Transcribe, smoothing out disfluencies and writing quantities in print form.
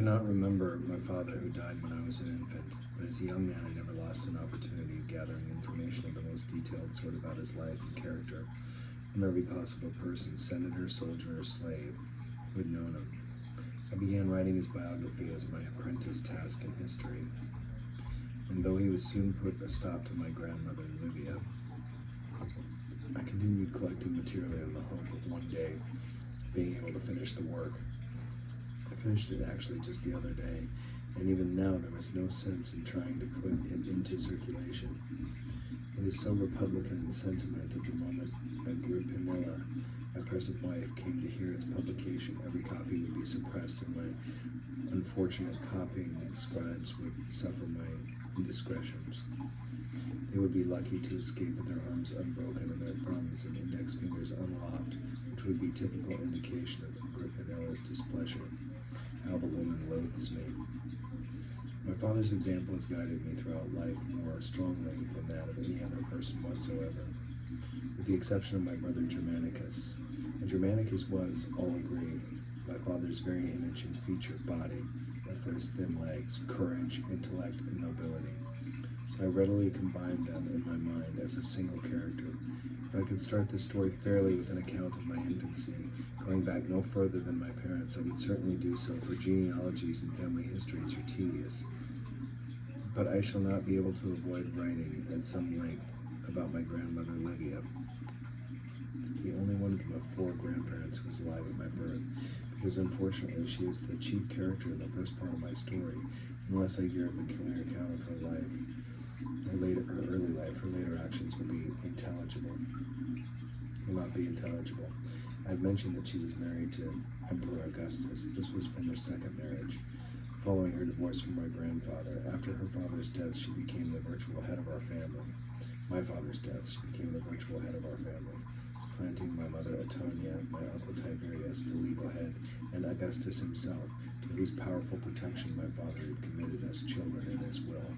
cannot remember my father, who died when I was an infant, but as a young man I never lost an opportunity of gathering information of the most detailed sort about his life and character from every possible person, senator, soldier, or slave, who had known him. I began writing his biography as my apprentice task in history, and though he was soon put a stop to my grandmother, Livia, I continued collecting material in the hope of one day being able to finish the work. I finished it actually just the other day, and even now there was no sense in trying to put it into circulation. It is so Republican in sentiment that the moment Agrippinella, my present wife, came to hear its publication, every copy would be suppressed, and my unfortunate copying scribes would suffer my indiscretions. They would be lucky to escape with their arms unbroken and their thumbs and index fingers unlopped, which would be typical indication of Agrippinella's displeasure. How the woman loathes me. My father's example has guided me throughout life more strongly than that of any other person whatsoever, with the exception of my brother Germanicus. And Germanicus was, all agree, my father's very image and feature body, but for his thin legs, courage, intellect, and nobility. So I readily combined them in my mind as a single character. If I could start this story fairly with an account of my infancy, going back no further than my parents, I would certainly do so, for genealogies and family histories are tedious. But I shall not be able to avoid writing at some length about my grandmother Livia, the only one of the 4 grandparents who was alive at my birth, because unfortunately she is the chief character in the first part of my story, unless I give a clear account of her life. Her early life, her later actions will not be intelligible. I have mentioned that she was married to Emperor Augustus. This was from her second marriage, following her divorce from my grandfather. After her father's death, she became the virtual head of our family. My father's death, she became the virtual head of our family, supplanting my mother Antonia, my uncle Tiberius, the legal head, and Augustus himself, to whose powerful protection my father had committed us children in his will.